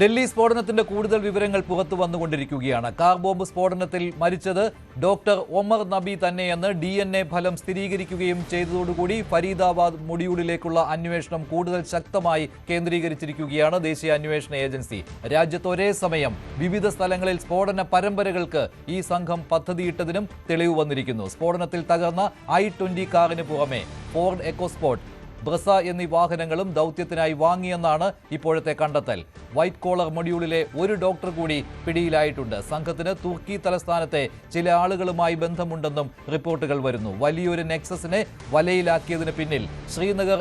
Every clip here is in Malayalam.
ഡൽഹി സ്ഫോടനത്തിന്റെ കൂടുതൽ വിവരങ്ങൾ പുറത്തു വന്നുകൊണ്ടിരിക്കുകയാണ്. കാർ ബോംബ് സ്ഫോടനത്തിൽ മരിച്ചത് ഡോക്ടർ ഒമർ നബി തന്നെയെന്ന് DNA ഫലം സ്ഥിരീകരിക്കുകയും ചെയ്തതോടുകൂടി ഫരീദാബാദ് മൊഡ്യൂളിലേക്കുള്ള അന്വേഷണം കൂടുതൽ ശക്തമായി കേന്ദ്രീകരിച്ചിരിക്കുകയാണ് ദേശീയ അന്വേഷണ ഏജൻസി. രാജ്യത്ത് ഒരേ സമയം വിവിധ സ്ഥലങ്ങളിൽ സ്ഫോടന പരമ്പരകൾക്ക് ഈ സംഘം പദ്ധതിയിട്ടതിനും തെളിവ് വന്നിരിക്കുന്നു. സ്ഫോടനത്തിൽ തകർന്ന I-20 കാറിന് പുറമെ ഫോർഡ് എക്കോസ്പോർട്ട്, ബ്രസ എന്നീ വാഹനങ്ങളും ദൗത്യത്തിനായി വാങ്ങിയെന്നാണ് ഇപ്പോഴത്തെ കണ്ടെത്തൽ. വൈറ്റ് കോളർ മൊഡ്യൂളിലെ ഒരു ഡോക്ടർ കൂടി പിടിയിലായിട്ടുണ്ട്. സംഘത്തിന് തുർക്കി തലസ്ഥാനത്തെ ചില ആളുകളുമായി ബന്ധമുണ്ടെന്നും റിപ്പോർട്ടുകൾ വരുന്നു. വലിയൊരു നെക്സസിനെ വലയിലാക്കിയതിന് പിന്നിൽ ശ്രീനഗർ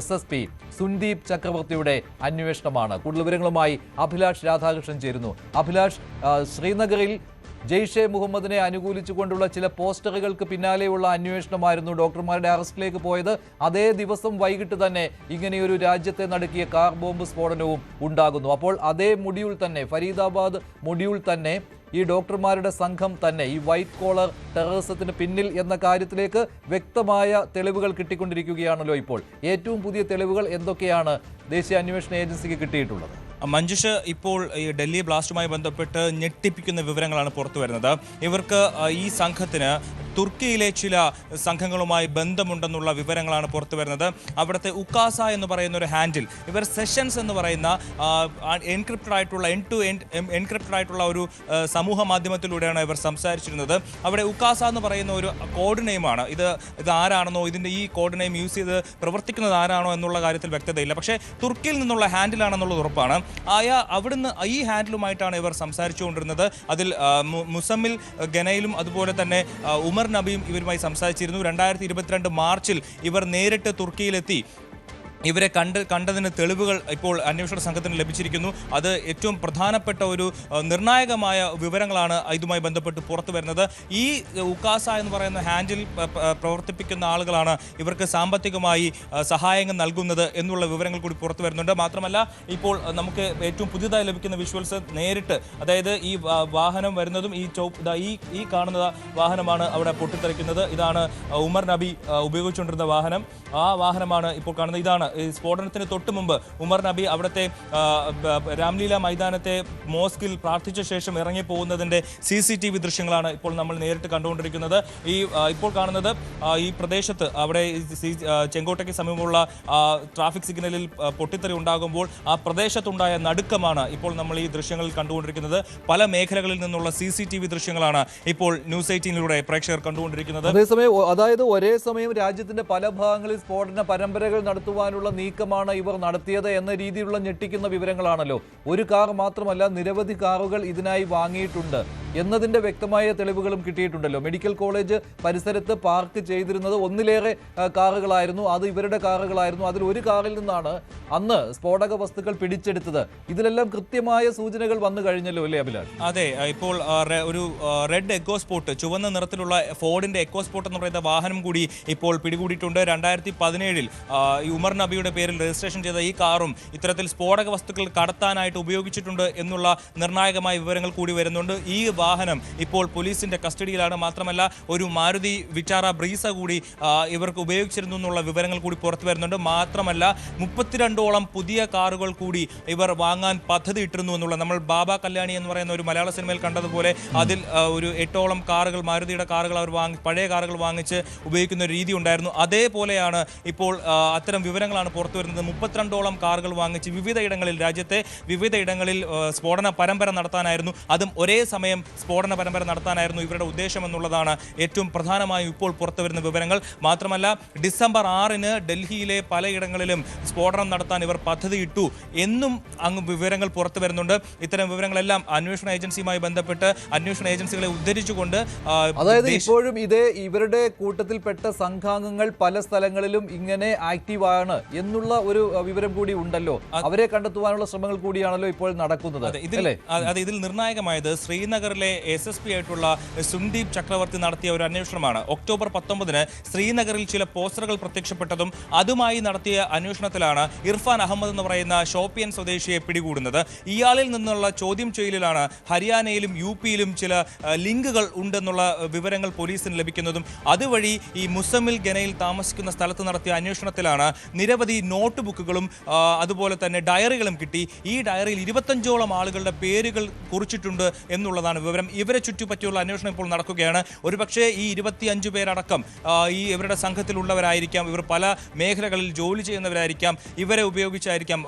SSP സുന്ദീപ് ചക്രവർത്തിയുടെ അന്വേഷണമാണ്. കൂടുതൽ വിവരങ്ങളുമായി അഭിലാഷ് രാധാകൃഷ്ണൻ ചേരുന്നു. അഭിലാഷ്, ശ്രീനഗറിൽ ജെയ്ഷെ മുഹമ്മദിനെ അനുകൂലിച്ചുകൊണ്ടുള്ള ചില പോസ്റ്ററുകൾക്ക് പിന്നാലെയുള്ള അന്വേഷണമായിരുന്നു ഡോക്ടർമാരുടെ അറസ്റ്റിലേക്ക് പോയത്. അതേ ദിവസം വൈകിട്ട് തന്നെ ഇങ്ങനെയൊരു രാജ്യത്തെ നടുക്കിയ കാർ ബോംബ് സ്ഫോടനവും ഉണ്ടാകുന്നു. അപ്പോൾ അതേ മൊഡ്യൂൾ തന്നെ, ഫരീദാബാദ് മൊഡ്യൂൾ തന്നെ, ഈ ഡോക്ടർമാരുടെ സംഘം തന്നെ ഈ വൈറ്റ് കോളർ ടെററിസത്തിന് പിന്നിൽ എന്ന കാര്യത്തിലേക്ക് വ്യക്തമായ തെളിവുകൾ കിട്ടിക്കൊണ്ടിരിക്കുകയാണല്ലോ ഇപ്പോൾ. ഏറ്റവും പുതിയ തെളിവുകൾ എന്തൊക്കെയാണ് ദേശീയ അന്വേഷണ ഏജൻസിക്ക് കിട്ടിയിട്ടുള്ളത്? മഞ്ജുഷ്, ഇപ്പോൾ ഈ ഡൽഹി ബ്ലാസ്റ്റുമായി ബന്ധപ്പെട്ട് ഞെട്ടിപ്പിക്കുന്ന വിവരങ്ങളാണ് പുറത്തു വരുന്നത്. ഇവർക്ക് ഈ സംഘത്തിന് തുർക്കിയിലെ ചില സംഘങ്ങളുമായി ബന്ധമുണ്ടെന്നുള്ള വിവരങ്ങളാണ് പുറത്തു വരുന്നത്. അവിടുത്തെ ഉക്കാസ എന്ന് പറയുന്ന ഒരു ഹാൻഡിൽ, ഇവർ സെഷൻസ് എന്ന് പറയുന്ന എൻക്രിപ്റ്റഡ് ആയിട്ടുള്ള എൻക്രിപ്റ്റഡ് ആയിട്ടുള്ള ഒരു സമൂഹ മാധ്യമത്തിലൂടെയാണ് ഇവർ സംസാരിച്ചിരുന്നത്. അവിടെ ഉക്കാസ എന്ന് പറയുന്ന ഒരു കോഡ് നെയിമാണ്. ഇത് ആരാണെന്നോ ഇതിൻ്റെ ഈ കോഡ് നെയിം യൂസ് ചെയ്ത് പ്രവർത്തിക്കുന്നത് ആരാണോ എന്നുള്ള കാര്യത്തിൽ വ്യക്തതയില്ല. പക്ഷേ തുർക്കിയിൽ നിന്നുള്ള ഹാൻഡിലാണെന്നുള്ളത് ഉറപ്പാണ്. അവിടുന്ന് ഈ ഹാൻഡിലുമായിട്ടാണ് ഇവർ സംസാരിച്ചുകൊണ്ടിരുന്നത്. അതിൽ മുസമ്മിൽ ഗനയിലും അതുപോലെ തന്നെ ഉമർ നബിയും ഇവരുമായി സംസാരിച്ചിരുന്നു. 2022 മാർച്ചിൽ ഇവർ നേരിട്ട് തുർക്കിയിലെത്തി. ഇവരെ കണ്ടതിന് തെളിവുകൾ ഇപ്പോൾ അന്വേഷണ സംഘത്തിന് ലഭിച്ചിരിക്കുന്നു. അത് ഏറ്റവും പ്രധാനപ്പെട്ട ഒരു നിർണായകമായ വിവരങ്ങളാണ് ഇതുമായി ബന്ധപ്പെട്ട് പുറത്തു വരുന്നത്. ഈ ഉക്കാസ എന്ന് പറയുന്ന ഹാൻഡിൽ പ്രവർത്തിപ്പിക്കുന്ന ആളുകളാണ് ഇവർക്ക് സാമ്പത്തികമായി സഹായങ്ങൾ നൽകുന്നത് എന്നുള്ള വിവരങ്ങൾ കൂടി പുറത്തു വരുന്നുണ്ട്. മാത്രമല്ല, ഇപ്പോൾ നമുക്ക് ഏറ്റവും പുതിയതായി ലഭിക്കുന്ന വിഷ്വൽസ് നേരിട്ട്, അതായത് ഈ വാഹനം വരുന്നതും ഈ കാണുന്ന വാഹനമാണ് അവിടെ പൊട്ടിത്തെറിക്കുന്നത്. ഇതാണ് ഉമർ നബി ഉപയോഗിച്ചുകൊണ്ടിരുന്ന വാഹനം. ആ വാഹനമാണ് ഇപ്പോൾ കാണുന്നത്. ഇതാണ് ഈ സ്ഫോടനത്തിന് തൊട്ട് മുമ്പ് ഉമർ നബി അവിടുത്തെ രാംലീല മൈതാനത്തെ മോസ്കിൽ പ്രാർത്ഥിച്ച ശേഷം ഇറങ്ങി പോകുന്നതിൻ്റെ CCTV ദൃശ്യങ്ങളാണ് ഇപ്പോൾ നമ്മൾ നേരിട്ട് കണ്ടുകൊണ്ടിരിക്കുന്നത്. ഇപ്പോൾ കാണുന്നത് ഈ പ്രദേശത്ത് അവിടെ ചെങ്കോട്ടയ്ക്ക് സമീപമുള്ള ട്രാഫിക് സിഗ്നലിൽ പൊട്ടിത്തെറി ഉണ്ടാകുമ്പോൾ ആ പ്രദേശത്തുണ്ടായ നടുക്കമാണ് ഇപ്പോൾ നമ്മൾ ഈ ദൃശ്യങ്ങളിൽ കണ്ടുകൊണ്ടിരിക്കുന്നത്. പല മേഖലകളിൽ നിന്നുള്ള CCTV ദൃശ്യങ്ങളാണ് ഇപ്പോൾ ന്യൂസ് 18 പ്രേക്ഷകർ കണ്ടുകൊണ്ടിരിക്കുന്നത്. അതേസമയം, അതായത് ഒരേ സമയം രാജ്യത്തിന്റെ പല ഭാഗങ്ങളിൽ സ്ഫോടന പരമ്പരകൾ നടത്തുവാനുള്ള നീക്കമാണ് ഇവർ നടത്തിയത് എന്ന രീതിയിലുള്ള ഞെട്ടിക്കുന്ന വിവരങ്ങളാണല്ലോ. ഒരു കാർ മാത്രമല്ല, നിരവധി കാറുകൾ ഇതിനായി വാങ്ങിയിട്ടുണ്ട് എന്നതിന്റെ വ്യക്തമായ തെളിവുകളും കിട്ടിയിട്ടുണ്ടല്ലോ. മെഡിക്കൽ കോളേജ് പരിസരത്ത് പാർക്ക് ചെയ്തിരുന്നത് ഒന്നിലേറെ കാറുകളായിരുന്നു. അത് ഇവരുടെ കാറുകളായിരുന്നു. അതിൽ ഒരു കാറിൽ നിന്നാണ് അന്ന് സ്ഫോടക വസ്തുക്കൾ പിടിച്ചെടുത്തത്. ഇതിലെല്ലാം കൃത്യമായ സൂചനകൾ വന്നു കഴിഞ്ഞല്ലോ അല്ലേ അഭിലാഷ്? അതെ, ഇപ്പോൾ ഒരു റെഡ് എക്കോസ്പോർട്ട്, ചുവന്ന നിറത്തിലുള്ള ഫോർഡിന്റെ എക്കോസ്പോർട്ട് എന്ന് പറയുന്ന വാഹനം കൂടി ഇപ്പോൾ പിടികൂടിയിട്ടുണ്ട്. 2017 ഈ ഉമർ നബിയുടെ പേരിൽ രജിസ്ട്രേഷൻ ചെയ്ത ഈ കാറും ഇത്തരത്തിൽ സ്ഫോടക വസ്തുക്കൾ കടത്താനായിട്ട് ഉപയോഗിച്ചിട്ടുണ്ട് എന്നുള്ള നിർണായകമായ വിവരങ്ങൾ കൂടി വരുന്നുണ്ട്. ഈ വാഹനം ഇപ്പോൾ പോലീസിന്റെ കസ്റ്റഡിയിലാണ്. മാത്രമല്ല, ഒരു മാരുതി വിറ്റാറ ബ്രീസ കൂടി ഇവർക്ക് ഉപയോഗിച്ചിരുന്നു എന്നുള്ള വിവരങ്ങൾ കൂടി പുറത്തു വരുന്നുണ്ട്. മാത്രമല്ല, 32ഓളം പുതിയ കാറുകൾ കൂടി ഇവർ വാങ്ങാൻ പദ്ധതി ഇട്ടിരുന്നു എന്നുള്ള, നമ്മൾ ബാബ കല്യാണി എന്ന് പറയുന്ന ഒരു മലയാള സിനിമയിൽ കണ്ടതുപോലെ അതിൽ ഒരു 8ഓളം കാറുകൾ, മാരുതിയുടെ കാറുകൾ അവർ പഴയ കാറുകൾ വാങ്ങിച്ച് ഉപയോഗിക്കുന്ന രീതി ഉണ്ടായിരുന്നു. അതേപോലെയാണ് ഇപ്പോൾ അത്തരം വിവരങ്ങളാണ് പുറത്തു വരുന്നത്. 32ഓളം കാറുകൾ വാങ്ങിച്ച് രാജ്യത്തെ വിവിധ ഇടങ്ങളിൽ സ്ഫോടന പരമ്പര നടത്താനായിരുന്നു. അതും ഒരേ സമയം സ്ഫോടന പരമ്പര നടത്താനായിരുന്നു ഇവരുടെ ഉദ്ദേശം എന്നുള്ളതാണ് ഏറ്റവും പ്രധാനമായും ഇപ്പോൾ പുറത്തു വരുന്ന വിവരങ്ങൾ. മാത്രമല്ല, ഡിസംബർ 6 ഡൽഹിയിലെ പലയിടങ്ങളിലും സ്ഫോടനം നടത്താൻ ഇവർ പദ്ധതിയിട്ടു എന്നും അങ്ങ് വിവരങ്ങൾ പുറത്തു വരുന്നുണ്ട്. ഇത്തരം വിവരങ്ങളെല്ലാം അന്വേഷണ ഏജൻസിയുമായി ബന്ധപ്പെട്ട് അന്വേഷണ ഏജൻസികളെ ഉദ്ധരിച്ചുകൊണ്ട്, അതായത് ഇപ്പോഴും ഇവരുടെ കൂട്ടത്തിൽപ്പെട്ട സംഘാംഗങ്ങൾ പല സ്ഥലങ്ങളിലും ഇങ്ങനെ ആക്റ്റീവാണ് എന്നുള്ള ഒരു വിവരം കൂടി ഉണ്ടല്ലോ. അവരെ കണ്ടെത്തുവാനുള്ള ശ്രമങ്ങൾ കൂടിയാണല്ലോ ഇപ്പോൾ നടക്കുന്നത്. ഇതിൽ നിർണായകമായത് ശ്രീനഗറിലെ ശ്രീനഗറിലെ SSP ആയിട്ടുള്ള സുന്ദീപ് ചക്രവർത്തി നടത്തിയ ഒരു അന്വേഷണമാണ് ഒക്ടോബർ 19-ന് ശ്രീനഗറിൽ ചില പോസ്റ്ററുകൾ പ്രത്യക്ഷപ്പെട്ടതും അതുമായി നടത്തിയ അന്വേഷണത്തിലാണ് ഇർഫാൻ അഹമ്മദ് എന്ന് പറയുന്ന ഷോപ്പിയൻ സ്വദേശിയെ പിടികൂടുന്നത്. ഇയാളിൽ നിന്നുള്ള ചോദ്യം ചെയ്യലിലാണ് ഹരിയാനയിലും UP-യിലും ചില ലിങ്കുകൾ ഉണ്ടെന്നുള്ള വിവരങ്ങൾ പോലീസിന് ലഭിക്കുന്നതും അതുവഴി ഈ മുസമ്മിൽ ഗനയിൽ താമസിക്കുന്ന സ്ഥലത്ത് നടത്തിയ അന്വേഷണത്തിലാണ് നിരവധി നോട്ട് ബുക്കുകളും അതുപോലെ തന്നെ ഡയറികളും കിട്ടി. ഈ ഡയറിയിൽ 25ഓളം ആളുകളുടെ പേരുകൾ കുറിച്ചിട്ടുണ്ട് എന്നുള്ളതാണ് വിവരം. ഇവരെ ചുറ്റിപ്പറ്റിയുള്ള അന്വേഷണം ഇപ്പോൾ നടക്കുകയാണ്. ഒരുപക്ഷെ ഈ 25 പേരടക്കം ഈ ഇവരുടെ സംഘത്തിലുള്ളവരായിരിക്കാം, ഇവർ പല മേഖലകളിൽ ജോലി ചെയ്യുന്നവരായിരിക്കാം, ഇവരെ ഉപയോഗിച്ചായിരിക്കാം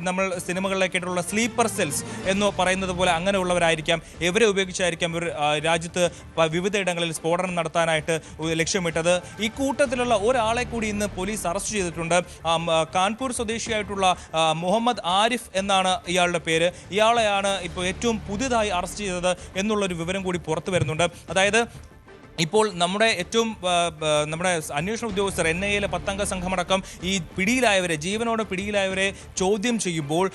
നമ്മൾ സിനിമകളിലേക്കായിട്ടുള്ള സ്ലീപ്പർ സെൽസ് എന്ന് പറയുന്നത് പോലെ അങ്ങനെയുള്ളവരായിരിക്കാം, ഇവരെ ഉപയോഗിച്ചായിരിക്കാം ഇവർ രാജ്യത്ത് വിവിധ ഇടങ്ങളിൽ സ്ഫോടനം നടത്താനായിട്ട് ലക്ഷ്യമിട്ടത്. ഈ കൂട്ടത്തിലുള്ള ഒരാളെ കൂടി ഇന്ന് പോലീസ് അറസ്റ്റ് ചെയ്തിട്ടുണ്ട്. കാൺപൂർ സ്വദേശിയായിട്ടുള്ള മുഹമ്മദ് ആരിഫ് എന്നാണ് ഇയാളുടെ പേര്. ഇയാളെയാണ് ഇപ്പോൾ ഏറ്റവും പുതിയതായി അറസ്റ്റ് ചെയ്തത് എന്നുള്ളൊരു വിവരം കൂടി പുറത്തു വരുന്നുണ്ട്. അതായത് ഇപ്പോൾ നമ്മുടെ അന്വേഷണ ഉദ്യോഗസ്ഥർ NIA-യിലെ 10-അംഗ സംഘമടക്കം ഈ പിടിയിലായവരെ ജീവനോടെ പിടിയിലായവരെ ചോദ്യം ചെയ്യുമ്പോൾ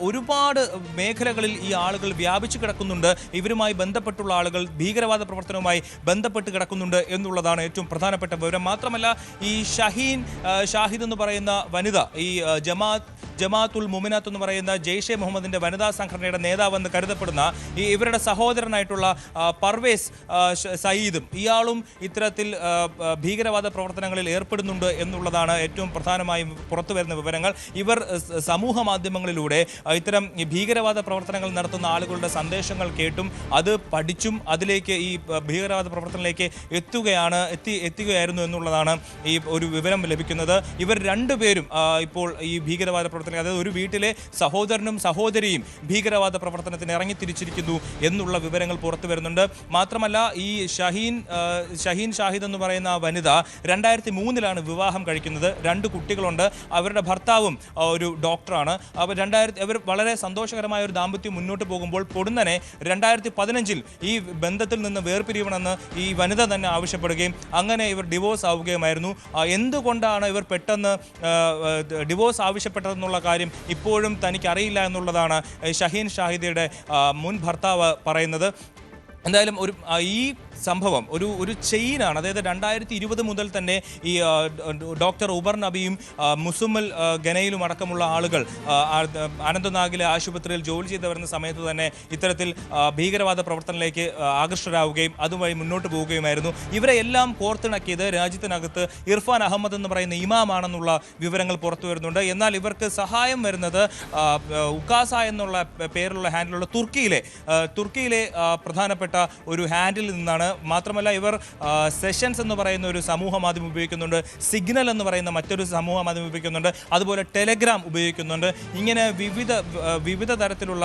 ഒരുപാട് മേഖലകളിൽ ഈ ആളുകൾ വ്യാപിച്ചു കിടക്കുന്നുണ്ട്. ഇവരുമായി ബന്ധപ്പെട്ടുള്ള ആളുകൾ ഭീകരവാദ പ്രവർത്തനവുമായി ബന്ധപ്പെട്ട് കിടക്കുന്നുണ്ട് എന്നുള്ളതാണ് ഏറ്റവും പ്രധാനപ്പെട്ട വിവരം. മാത്രമല്ല ഈ ഷാഹിദ് എന്ന് പറയുന്ന വനിത, ഈ ജമാഅത്തുൽ മുമിനാത്ത് എന്ന് പറയുന്ന ജെയ്ഷെ മുഹമ്മദിന്റെ വനിതാ സംഘടനയുടെ നേതാവെന്ന് കരുതപ്പെടുന്ന ഇവരുടെ സഹോദരനായിട്ടുള്ള പർവേസ് സയ്യിദും ഇയാളും ഇത്തരത്തിൽ ഭീകരവാദ പ്രവർത്തനങ്ങളിൽ ഏർപ്പെടുന്നുണ്ട് എന്നുള്ളതാണ് ഏറ്റവും പ്രധാനമായും പുറത്തു വരുന്ന വിവരങ്ങൾ. ഇവർ സമൂഹ മാധ്യമങ്ങളിലൂടെ ഇത്തരം ഭീകരവാദ പ്രവർത്തനങ്ങൾ നടത്തുന്ന ആളുകളുടെ സന്ദേശങ്ങൾ കേട്ടും അത് പഠിച്ചും അതിലേക്ക് ഈ ഭീകരവാദ പ്രവർത്തനത്തിലേക്ക് എത്തുകയായിരുന്നു എന്നുള്ളതാണ് ഈ ഒരു വിവരം ലഭിക്കുന്നത്. ഇവർ രണ്ടുപേരും ഇപ്പോൾ ഈ ഭീകരവാദ പ്രവർത്തനം, അതായത് ഒരു വീട്ടിലെ സഹോദരനും സഹോദരിയും ഭീകരവാദ പ്രവർത്തനത്തിന് ഇറങ്ങിത്തിരിച്ചിരിക്കുന്നു എന്നുള്ള വിവരങ്ങൾ പുറത്തു വരുന്നുണ്ട്. മാത്രമല്ല ഈ ഷാഹിദ് എന്ന് പറയുന്ന വനിത 2003-ലാണ് വിവാഹം കഴിക്കുന്നത്. 2 കുട്ടികളുണ്ട്. അവരുടെ ഭർത്താവും ഒരു ഡോക്ടറാണ്. അവർ വളരെ സന്തോഷകരമായ ഒരു ദാമ്പത്യം മുന്നോട്ട് പോകുമ്പോൾ പൊടുന്നനെ 2015-ൽ ഈ ബന്ധത്തിൽ നിന്ന് വേർപിരിയണമെന്ന് ഈ വനിത തന്നെ ആവശ്യപ്പെടുകയും അങ്ങനെ ഇവർ ഡിവോഴ്സ് ആവുകയുമായിരുന്നു. എന്തുകൊണ്ടാണ് ഇവർ പെട്ടെന്ന് ഡിവോഴ്സ് ആവശ്യപ്പെട്ടതെന്നുള്ള കാര്യം ഇപ്പോഴും തനിക്കറിയില്ല എന്നുള്ളതാണ് ഷാഹിദയുടെ മുൻ ഭർത്താവ് പറയുന്നത്. എന്തായാലും ഈ സംഭവം ഒരു ചെയിനാണ്. അതായത് 2020 മുതൽ തന്നെ ഈ ഡോക്ടർ ഉമർ നബിയും മുസമ്മിൽ ഗനയിലും അടക്കമുള്ള ആളുകൾ അനന്തനാഗിലെ ആശുപത്രിയിൽ ജോലി ചെയ്ത് വരുന്ന സമയത്ത് തന്നെ ഇത്തരത്തിൽ ഭീകരവാദ പ്രവർത്തനത്തിലേക്ക് ആകർഷകരാവുകയും അതുവഴി മുന്നോട്ട് പോവുകയുമായിരുന്നു. ഇവരെ എല്ലാം കോർത്തിണക്കിയത് രാജ്യത്തിനകത്ത് ഇർഫാൻ അഹമ്മദ് എന്ന് പറയുന്ന ഇമാമാണെന്നുള്ള വിവരങ്ങൾ പുറത്തു വരുന്നുണ്ട്. എന്നാൽ ഇവർക്ക് സഹായം വരുന്നത് ഉക്കാസ എന്നുള്ള പേരുള്ള ഹാൻഡിലുള്ള തുർക്കിയിലെ പ്രധാനപ്പെട്ട ഒരു ഹാൻഡിൽ നിന്നാണ്. മാത്രമല്ല ഇവർ സെഷൻസ് എന്ന് പറയുന്ന ഒരു സമൂഹ മാധ്യമം ഉപയോഗിക്കുന്നുണ്ട്, സിഗ്നൽ എന്ന് പറയുന്ന മറ്റൊരു സമൂഹ മാധ്യമം ഉപയോഗിക്കുന്നുണ്ട്, അതുപോലെ ടെലഗ്രാം ഉപയോഗിക്കുന്നുണ്ട്. ഇങ്ങനെ വിവിധ തരത്തിലുള്ള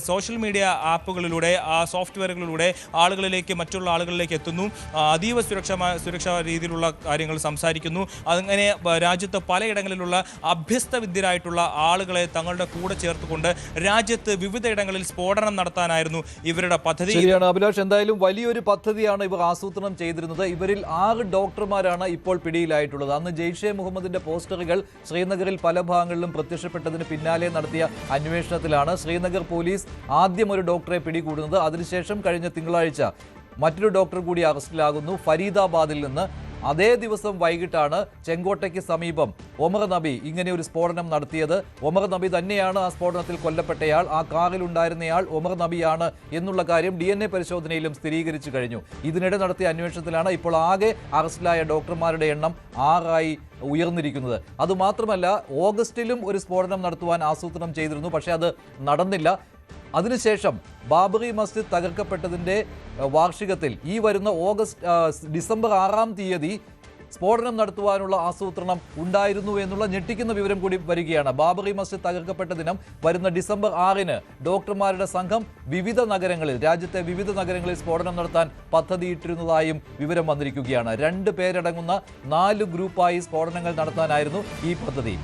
സോഷ്യൽ മീഡിയ ആപ്പുകളിലൂടെ സോഫ്റ്റ്വെയറുകളിലൂടെ മറ്റുള്ള ആളുകളിലേക്ക് എത്തുന്നു. അതീവ സുരക്ഷാ രീതിയിലുള്ള കാര്യങ്ങൾ സംസാരിക്കുന്നു. അങ്ങനെ രാജ്യത്ത് പലയിടങ്ങളിലുള്ള അഭ്യസ്തവിദ്യരായിട്ടുള്ള ആളുകളെ തങ്ങളുടെ കൂടെ ചേർത്തുകൊണ്ട് രാജ്യത്ത് വിവിധയിടങ്ങളിൽ സ്ഫോടനം നടത്താനായിരുന്നു ഇവരുടെ പദ്ധതി. ശരിയാണ് അഭിലാഷ്, എന്തായാലും വലിയൊരു പദ്ധതിയാണ് ഇവർ ആസൂത്രണം ചെയ്തിരുന്നത്. ഇവരിൽ 6 ഡോക്ടർമാരാണ് ഇപ്പോൾ പിടിയിലായിട്ടുള്ളത്. അന്ന് ജെയ്ഷെ മുഹമ്മദിന്റെ പോസ്റ്ററുകൾ ശ്രീനഗറിൽ പല ഭാഗങ്ങളിലും പ്രത്യക്ഷപ്പെട്ടതിന് പിന്നാലെ നടത്തിയ അന്വേഷണത്തിലാണ് ശ്രീനഗർ പോലീസ് ആദ്യം ഒരു ഡോക്ടറെ പിടികൂടുന്നത്. അതിനുശേഷം കഴിഞ്ഞ തിങ്കളാഴ്ച മറ്റൊരു ഡോക്ടർ കൂടി അറസ്റ്റിലാകുന്നു ഫരീദാബാദിൽ നിന്ന്. അതേ ദിവസം വൈകിട്ടാണ് ചെങ്കോട്ടയ്ക്ക് സമീപം ഒമർ നബി ഇങ്ങനെ ഒരു സ്ഫോടനം നടത്തിയത്. ഒമർ നബി തന്നെയാണ് ആ സ്ഫോടനത്തിൽ കൊല്ലപ്പെട്ടയാൾ. ആ കാറിലുണ്ടായിരുന്നയാൾ ഒമർ നബിയാണ് എന്നുള്ള കാര്യം DNA പരിശോധനയിലും സ്ഥിരീകരിച്ചു കഴിഞ്ഞു. ഇതിനിടെ നടത്തിയ അന്വേഷണത്തിലാണ് ഇപ്പോൾ ആകെ അറസ്റ്റിലായ ഡോക്ടർമാരുടെ എണ്ണം 6 ഉയർന്നിരിക്കുന്നത്. അതുമാത്രമല്ല ഓഗസ്റ്റിലും ഒരു സ്ഫോടനം നടത്തുവാൻ ആസൂത്രണം ചെയ്തിരുന്നു, പക്ഷേ അത് നടന്നില്ല. അതിനുശേഷം ബാബറി മസ്ജിദ് തകർക്കപ്പെട്ടതിൻ്റെ വാർഷികത്തിൽ ഈ വരുന്ന ഡിസംബർ 6-ാം തീയതി സ്ഫോടനം നടത്തുവാനുള്ള ആസൂത്രണം ഉണ്ടായിരുന്നു എന്നുള്ള ഞെട്ടിക്കുന്ന വിവരം കൂടി വരികയാണ്. ബാബറി മസ്ജിദ് തകർക്കപ്പെട്ട ദിനം വരുന്ന ഡിസംബർ 6-ന് ഡോക്ടർമാരുടെ സംഘം രാജ്യത്തെ വിവിധ നഗരങ്ങളിൽ സ്ഫോടനം നടത്താൻ പദ്ധതിയിട്ടിരുന്നതായും വിവരം വന്നിരിക്കുകയാണ്. 2 പേരടങ്ങുന്ന 4 ഗ്രൂപ്പായി സ്ഫോടനങ്ങൾ നടത്താനായിരുന്നു ഈ പദ്ധതി.